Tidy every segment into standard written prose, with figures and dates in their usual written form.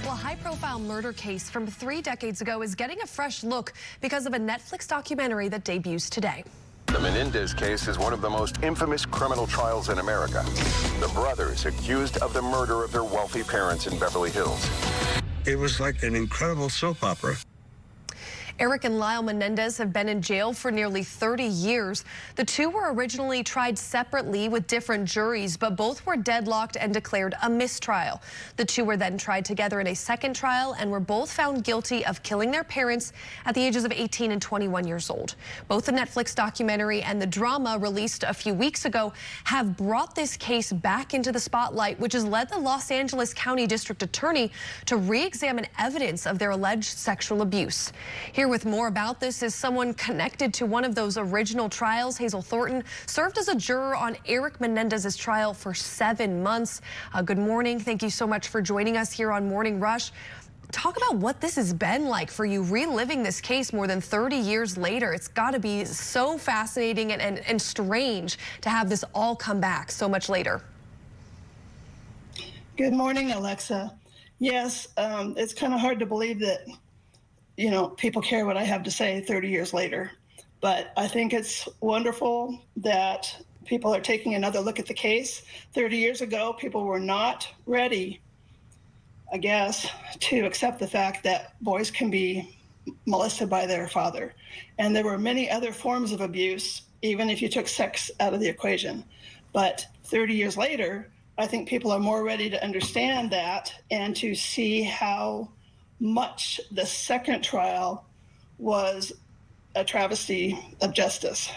Well, a high-profile murder case from 3 decades ago is getting a fresh look because of a Netflix documentary that debuts today. The Menendez case is one of the most infamous criminal trials in America. The brothers accused of the murder of their wealthy parents in Beverly Hills. It was like an incredible soap opera. Eric and Lyle Menendez have been in jail for nearly 30 years. The two were originally tried separately with different juries, but both were deadlocked and declared a mistrial. The two were then tried together in a second trial and were both found guilty of killing their parents at the ages of 18 and 21 years old. Both the Netflix documentary and the drama released a few weeks ago have brought this case back into the spotlight, which has led the Los Angeles County District Attorney to re-examine evidence of their alleged sexual abuse. Here with more about this is someone connected to one of those original trials. Hazel Thornton served as a juror on Eric Menendez's trial for 7 months. Good morning. Thank you so much for joining us here on Morning Rush. Talk about what this has been like for you, reliving this case more than 30 years later. It's got to be so fascinating and strange to have this all come back so much later. Good morning, Alexa. Yes, it's kind of hard to believe that people care what I have to say 30 years later. But I think it's wonderful that people are taking another look at the case. 30 years ago, people were not ready, I guess, to accept the fact that boys can be molested by their father. And there were many other forms of abuse, even if you took sex out of the equation. But 30 years later, I think people are more ready to understand that and to see how much the second trial was a travesty of justice.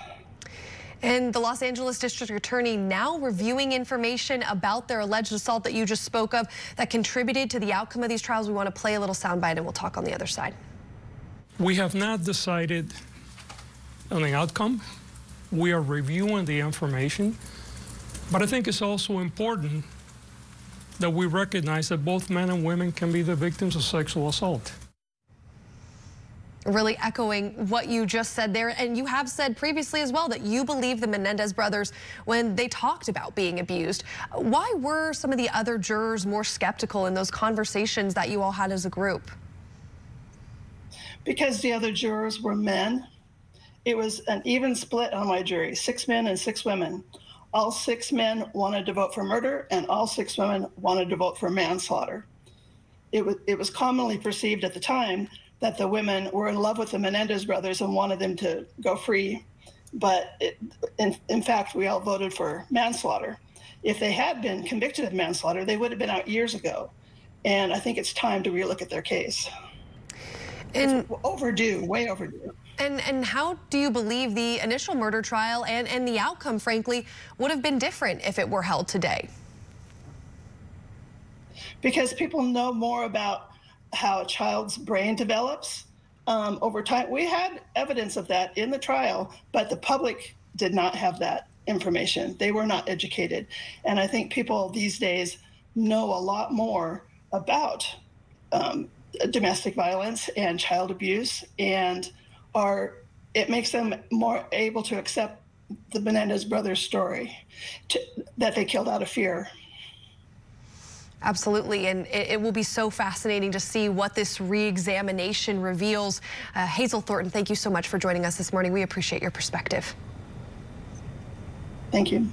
And the Los Angeles District Attorney now reviewing information about their alleged assault that you just spoke of that contributed to the outcome of these trials. We want to play a little soundbite and we'll talk on the other side. We have not decided on the outcome. We are reviewing the information, but I think it's also important that we recognize that both men and women can be the victims of sexual assault. Really echoing what you just said there, and you have said previously as well that you believe the Menendez brothers when they talked about being abused. Why were some of the other jurors more skeptical in those conversations that you all had as a group? Because the other jurors were men. It was an even split on my jury, 6 men and 6 women. All 6 men wanted to vote for murder, and all 6 women wanted to vote for manslaughter. It was commonly perceived at the time that the women were in love with the Menendez brothers and wanted them to go free. But in fact, we all voted for manslaughter. If they had been convicted of manslaughter, they would have been out years ago. And I think it's time to relook at their case. It's overdue, way overdue. And how do you believe the initial murder trial and the outcome, frankly, would have been different if it were held today? Because people know more about how a child's brain develops over time. We had evidence of that in the trial, but the public did not have that information. They were not educated. And I think people these days know a lot more about domestic violence and child abuse, and it makes them more able to accept the Menendez brothers' story, that they killed out of fear. Absolutely, and it will be so fascinating to see what this re-examination reveals. Hazel Thornton, thank you so much for joining us this morning. We appreciate your perspective. Thank you.